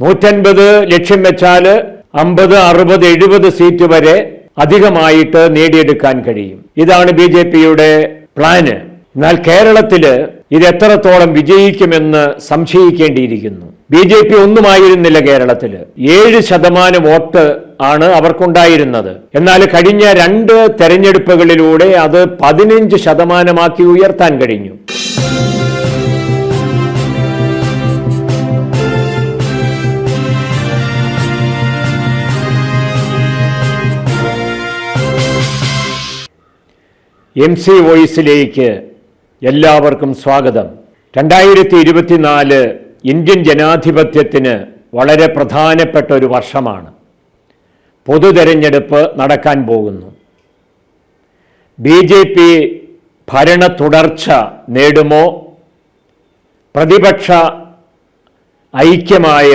150 ലക്ഷ്യം വെച്ചാൽ 50, 60, 70 സീറ്റ് വരെ അധികമായിട്ട് നേടിയെടുക്കാൻ കഴിയും. ഇതാണ് BJPയുടെ പ്ലാന്. എന്നാൽ കേരളത്തില് ഇത് എത്രത്തോളം വിജയിക്കുമെന്ന് സംശയിക്കേണ്ടിയിരിക്കുന്നു. BJP ഒന്നുമായിരുന്നില്ല കേരളത്തില്. 7% വോട്ട് ആണ് അവർക്കുണ്ടായിരുന്നത്. എന്നാൽ കഴിഞ്ഞ 2 തെരഞ്ഞെടുപ്പുകളിലൂടെ അത് 15% ഉയർത്താൻ കഴിഞ്ഞു. MC വോയിസിലേക്ക് എല്ലാവർക്കും സ്വാഗതം. 2024 ഇന്ത്യൻ ജനാധിപത്യത്തിന് വളരെ പ്രധാനപ്പെട്ട ഒരു വർഷമാണ്. പൊതു തെരഞ്ഞെടുപ്പ് നടക്കാൻ പോകുന്നു. BJP ഭരണ തുടർച്ച നേടുമോ? പ്രതിപക്ഷ ഐക്യമായ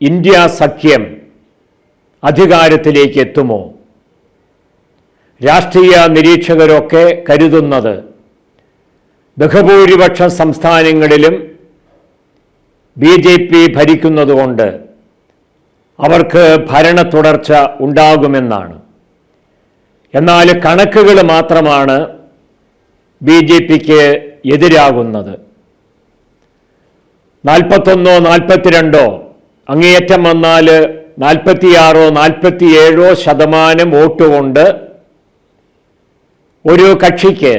ഇന്ത്യ സഖ്യം അധികാരത്തിലേക്ക് എത്തുമോ? രാഷ്ട്രീയ നിരീക്ഷകരൊക്കെ കരുതുന്നത് ബഹുഭൂരിപക്ഷ സംസ്ഥാനങ്ങളിലും BJP ഭരിക്കുന്നതുകൊണ്ട് അവർക്ക് ഭരണ തുടർച്ച ഉണ്ടാകുമെന്നാണ്. എന്നാൽ കണക്കുകൾ മാത്രമാണ് BJPക്ക് എതിരാകുന്നത്. 41, 42 അങ്ങേയറ്റം വന്നാൽ 46, 47% വോട്ട് കൊണ്ട് ഒരു കക്ഷിക്ക്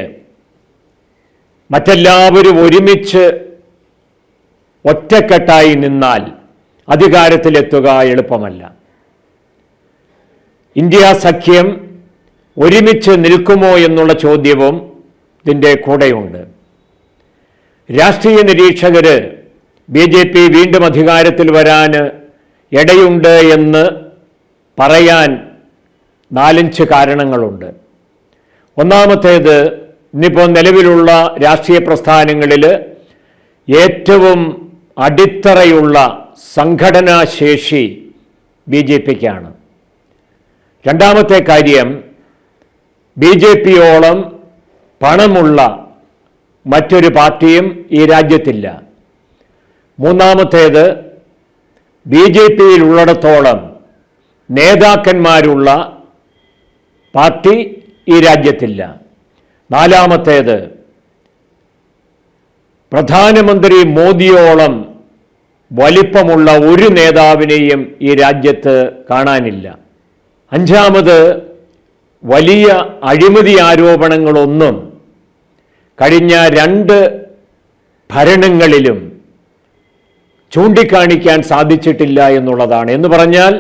മറ്റെല്ലാവരും ഒരുമിച്ച് ഒറ്റക്കെട്ടായി നിന്നാൽ അധികാരത്തിലെത്തുക എളുപ്പമല്ല. ഇന്ത്യ സഖ്യം ഒരുമിച്ച് നിൽക്കുമോ എന്നുള്ള ചോദ്യവും ഇതിൻ്റെ കൂടെയുണ്ട്. രാഷ്ട്രീയ നിരീക്ഷകര് BJP വീണ്ടും അധികാരത്തിൽ വരാൻ ഇടയുണ്ട് എന്ന് പറയാൻ 4-5 കാരണങ്ങളുണ്ട്. ഒന്നാമത്തേത്, ഇന്നിപ്പോൾ നിലവിലുള്ള രാഷ്ട്രീയ പ്രസ്ഥാനങ്ങളിൽ ഏറ്റവും അടിത്തറയുള്ള സംഘടനാ ശേഷി BJPക്കാണ്. രണ്ടാമത്തെ കാര്യം, BJPയോളം പണമുള്ള മറ്റൊരു പാർട്ടിയും ഈ രാജ്യത്തില്ല. മൂന്നാമത്തേത്, BJPയിൽ ഉള്ളിടത്തോളം നേതാക്കന്മാരുള്ള പാർട്ടി ഈ രാജ്യത്തില്ല. നാലാമത്തേത്, പ്രധാനമന്ത്രി മോദിയോളം വലിപ്പമുള്ള ഒരു നേതാവിനെയും ഈ രാജ്യത്ത് കാണാനില്ല. അഞ്ചാമത്, വലിയ അഴിമതി ആരോപണങ്ങളൊന്നും കഴിഞ്ഞ 2 ഭരണങ്ങളിലും ചൂണ്ടിക്കാണിക്കാൻ സാധിച്ചിട്ടില്ല എന്നുള്ളതാണ്. എന്ന് പറഞ്ഞാൽ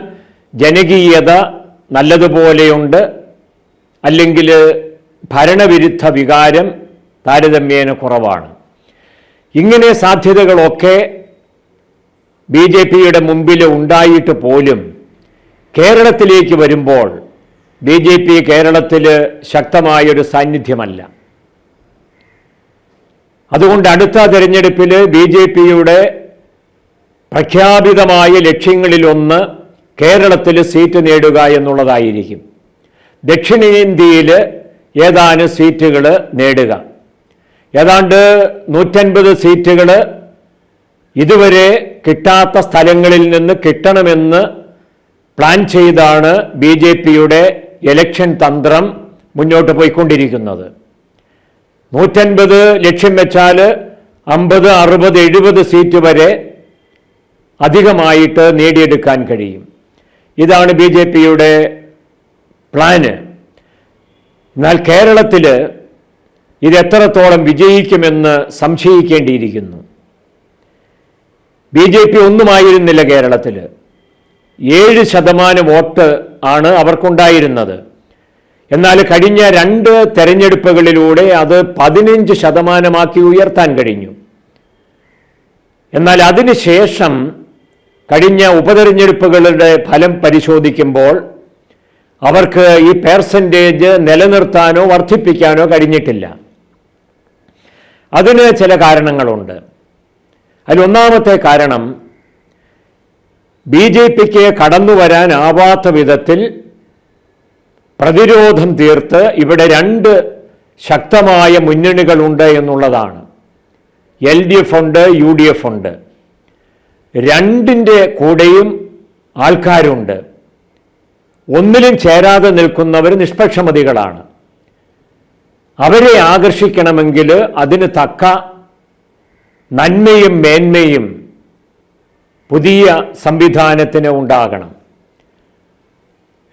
ജനകീയത നല്ലതുപോലെയുണ്ട്, അല്ലെങ്കിൽ ഭരണവിരുദ്ധ വികാരം താരതമ്യേന കുറവാണ്. ഇങ്ങനെ സാധ്യതകളൊക്കെ BJPയുടെ മുമ്പിൽ ഉണ്ടായിട്ട് പോലും കേരളത്തിലേക്ക് വരുമ്പോൾ BJP കേരളത്തിൽ ശക്തമായൊരു സാന്നിധ്യമല്ല. അതുകൊണ്ട് അടുത്ത തെരഞ്ഞെടുപ്പിൽ BJPയുടെ പ്രഖ്യാപിതമായ ലക്ഷ്യങ്ങളിലൊന്ന് കേരളത്തിൽ സീറ്റ് നേടുക എന്നുള്ളതായിരിക്കും. ദക്ഷിണേന്ത്യയിൽ ഏതാനും സീറ്റുകൾ നേടുക. ഏതാണ്ട് 150 സീറ്റുകൾ ഇതുവരെ കിട്ടാത്ത സ്ഥലങ്ങളിൽ നിന്ന് കിട്ടണമെന്ന് പ്ലാൻ ചെയ്താണ് BJPയുടെ ഇലക്ഷൻ തന്ത്രം മുന്നോട്ട് പോയിക്കൊണ്ടിരിക്കുന്നത്. 150 ലക്ഷ്യം വെച്ചാൽ 50, 60, 70 സീറ്റ് വരെ അധികമായിട്ട് നേടിയെടുക്കാൻ കഴിയും. ഇതാണ് BJPയുടെ പ്ലാന്. എന്നാൽ കേരളത്തിൽ ഇത് എത്രത്തോളം വിജയിക്കുമെന്ന് സംശയിക്കേണ്ടിയിരിക്കുന്നു. BJP ഒന്നുമായിരുന്നില്ല കേരളത്തിൽ. 7% വോട്ട് ആണ് അവർക്കുണ്ടായിരുന്നത്. എന്നാൽ കഴിഞ്ഞ 2 തെരഞ്ഞെടുപ്പുകളിലൂടെ അത് 15% ഉയർത്താൻ കഴിഞ്ഞു. എന്നാൽ അതിനുശേഷം കഴിഞ്ഞ ഉപതെരഞ്ഞെടുപ്പുകളുടെ ഫലം പരിശോധിക്കുമ്പോൾ അവർക്ക് ഈ പെർസെൻറ്റേജ് നിലനിർത്താനോ വർദ്ധിപ്പിക്കാനോ കഴിഞ്ഞിട്ടില്ല. അതിന് ചില കാരണങ്ങളുണ്ട്. അതിലൊന്നാമത്തെ കാരണം, BJPക്ക് കടന്നു വരാനാവാത്ത വിധത്തിൽ പ്രതിരോധം തീർത്ത് ഇവിടെ 2 ശക്തമായ മുന്നണികളുണ്ട് എന്നുള്ളതാണ്. LDF ഉണ്ട്, UDF ഉണ്ട്. രണ്ടിൻ്റെ കൂടെയും ആൾക്കാരുണ്ട്. ഒന്നിലും ചേരാതെ നിൽക്കുന്നവർ നിഷ്പക്ഷമതികളാണ്. അവരെ ആകർഷിക്കണമെങ്കിൽ അതിന് തക്ക നന്മയും മേന്മയും പുതിയ സംവിധാനത്തിന് ഉണ്ടാകണം.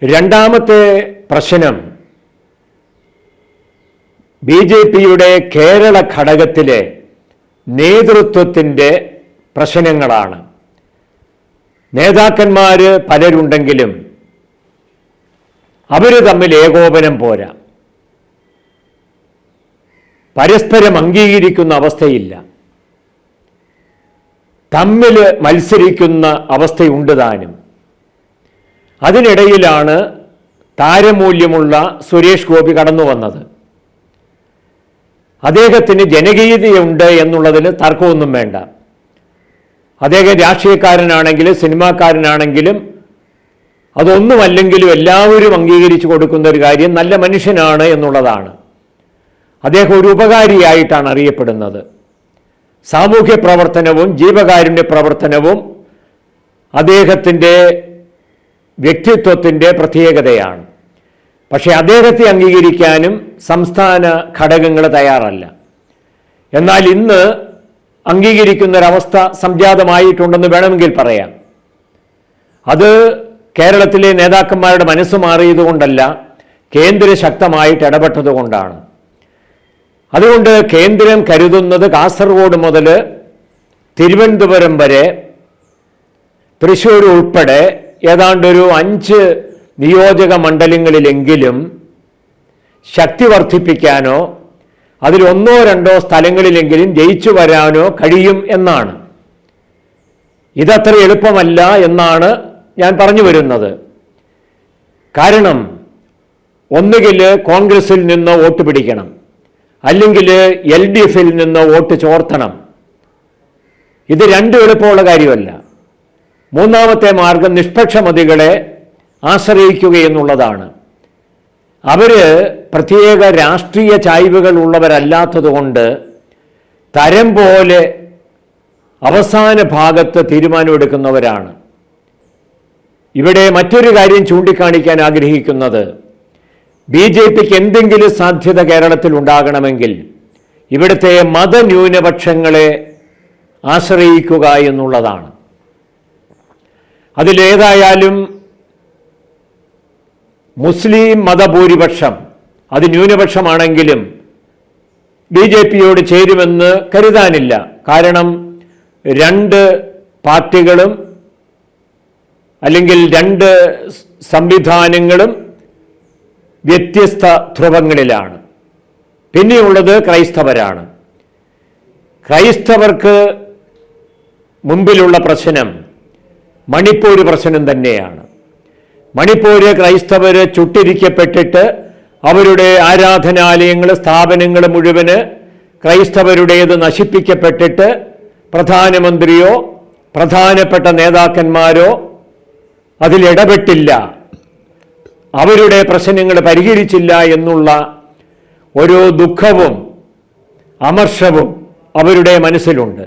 രണ്ടാമത്തെ പ്രശ്നം ബി.ജെ.പിയുടെ കേരള ഘടകത്തിലെ നേതൃത്വത്തിൻ്റെ പ്രശ്നങ്ങളാണ്. നേതാക്കന്മാർ പലരുണ്ടെങ്കിലും അവർ തമ്മിൽ ഏകോപനം പോരാ, പരസ്പരം അംഗീകരിക്കുന്ന അവസ്ഥയില്ല, തമ്മിൽ മത്സരിക്കുന്ന അവസ്ഥയുണ്ട് താനും. അതിനിടയിലാണ് താരമൂല്യമുള്ള സുരേഷ് ഗോപി കടന്നു വന്നത്. അദ്ദേഹത്തിന് ജനകീയതയുണ്ട് എന്നുള്ളതിന് തർക്കമൊന്നും വേണ്ട. അദ്ദേഹം രാഷ്ട്രീയക്കാരനാണെങ്കിലും സിനിമാക്കാരനാണെങ്കിലും അതൊന്നുമല്ലെങ്കിലും എല്ലാവരും അംഗീകരിച്ചു കൊടുക്കുന്ന ഒരു കാര്യം നല്ല മനുഷ്യനാണ് എന്നുള്ളതാണ്. അദ്ദേഹം ഒരു ഉപകാരിയായിട്ടാണ് അറിയപ്പെടുന്നത്. സാമൂഹ്യ പ്രവർത്തനവും ജീവകാരുണ്യ പ്രവർത്തനവും അദ്ദേഹത്തിൻ്റെ വ്യക്തിത്വത്തിൻ്റെ പ്രത്യേകതയാണ്. പക്ഷേ അദ്ദേഹത്തെ അംഗീകരിക്കാനും സംസ്ഥാന ഘടകങ്ങൾ തയ്യാറല്ല. എന്നാൽ ഇന്ന് അംഗീകരിക്കുന്നൊരവസ്ഥ സംജാതമായിട്ടുണ്ടെന്ന് വേണമെങ്കിൽ പറയാം. അത് കേരളത്തിലെ നേതാക്കന്മാരുടെ മനസ്സ് മാറിയതുകൊണ്ടല്ല, കേന്ദ്രം ശക്തമായിട്ട് ഇടപെട്ടതുകൊണ്ടാണ്. അതുകൊണ്ട് കേന്ദ്രം കരുതുന്നത് കാസർഗോഡ് മുതൽ തിരുവനന്തപുരം വരെ തൃശ്ശൂർ ഉൾപ്പെടെ ഏതാണ്ടൊരു 5 നിയോജക മണ്ഡലങ്ങളിലെങ്കിലും ശക്തി വർദ്ധിപ്പിക്കാനോ അതിൽ 1-2 സ്ഥലങ്ങളിലെങ്കിലും ജയിച്ചു വരാനോ കഴിയും എന്നാണ്. ഇതത്ര എളുപ്പമല്ല എന്നാണ് ഞാൻ പറഞ്ഞു വരുന്നത്. കാരണം ഒന്നുകിൽ കോൺഗ്രസിൽ നിന്ന് വോട്ട് പിടിക്കണം, അല്ലെങ്കിൽ LDFിൽ നിന്ന് വോട്ട് ചോർത്തണം. ഇത് രണ്ടും എളുപ്പമുള്ള കാര്യമല്ല. മൂന്നാമത്തെ മാർഗം നിഷ്പക്ഷമതികളെ ആശ്രയിക്കുക എന്നുള്ളതാണ്. അവർ പ്രത്യേക രാഷ്ട്രീയ ചായ്വുകൾ ഉള്ളവരല്ലാത്തതുകൊണ്ട് തരം പോലെ അവസാന ഭാഗത്ത് തീരുമാനമെടുക്കുന്നവരാണ്. ഇവിടെ മറ്റൊരു കാര്യം ചൂണ്ടിക്കാണിക്കാൻ ആഗ്രഹിക്കുന്നത്, ബി.ജെ.പിക്ക് എന്തെങ്കിലും സാധ്യത കേരളത്തിൽ ഉണ്ടാകണമെങ്കിൽ ഇവിടുത്തെ മതന്യൂനപക്ഷങ്ങളെ ആശ്രയിക്കുക എന്നുള്ളതാണ്. അതിലേതായാലും മുസ്ലിം മതഭൂരിപക്ഷം അത് ന്യൂനപക്ഷമാണെങ്കിലും ബി.ജെ.പിയോട് ചേരുമെന്ന് കരുതാനില്ല. കാരണം 2 പാർട്ടികളും അല്ലെങ്കിൽ 2 സംവിധാനങ്ങളും വ്യത്യസ്ത ധ്രുവങ്ങളിലാണ്. പിന്നെയുള്ളത് ക്രൈസ്തവരാണ്. ക്രൈസ്തവർക്ക് മുമ്പിലുള്ള പ്രശ്നം മണിപ്പൂർ പ്രശ്നം തന്നെയാണ്. മണിപ്പൂർ ക്രൈസ്തവർ ചുട്ടിരിക്കപ്പെട്ടിട്ട് അവരുടെ ആരാധനാലയങ്ങൾ സ്ഥാപനങ്ങൾ മുഴുവന് ക്രൈസ്തവരുടേത് നശിപ്പിക്കപ്പെട്ടിട്ട് പ്രധാനമന്ത്രിയോ പ്രധാനപ്പെട്ട നേതാക്കന്മാരോ അതിലിടപെട്ടില്ല, അവരുടെ പ്രശ്നങ്ങൾ പരിഹരിച്ചില്ല എന്നുള്ള ഒരു ദുഃഖവും അമർഷവും അവരുടെ മനസ്സിലുണ്ട്.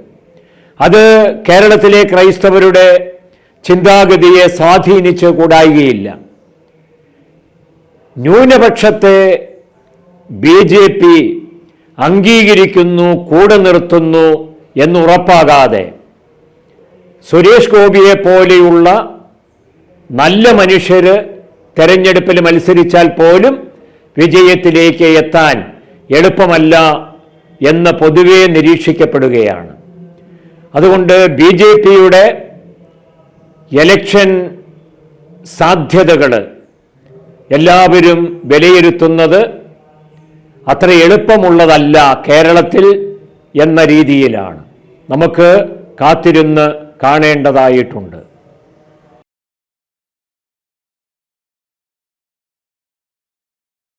അത് കേരളത്തിലെ ക്രൈസ്തവരുടെ ചിന്താഗതിയെ സ്വാധീനിച്ച് കൂടായികയില്ല. ന്യൂനപക്ഷത്തെ ബി.ജെ.പി അംഗീകരിക്കുന്നു, കൂടെ നിർത്തുന്നു എന്നുറപ്പാകാതെ സുരേഷ് ഗോപിയെ പോലെയുള്ള നല്ല മനുഷ്യർ തെരഞ്ഞെടുപ്പിൽ മത്സരിച്ചാൽ പോലും വിജയത്തിലേക്ക് എത്താൻ എളുപ്പമല്ല എന്ന് പൊതുവെ നിരീക്ഷിക്കപ്പെടുകയാണ്. അതുകൊണ്ട് ബി.ജെ.പിയുടെ ഇലക്ഷൻ സാധ്യതകൾ എല്ലാവരും വിലയിരുത്തുന്നത് അത്ര എളുപ്പമുള്ളതല്ല കേരളത്തിൽ എന്ന രീതിയിലാണ്. നമുക്ക് കാത്തിരുന്ന് കാണേണ്ടതായിട്ടുണ്ട്.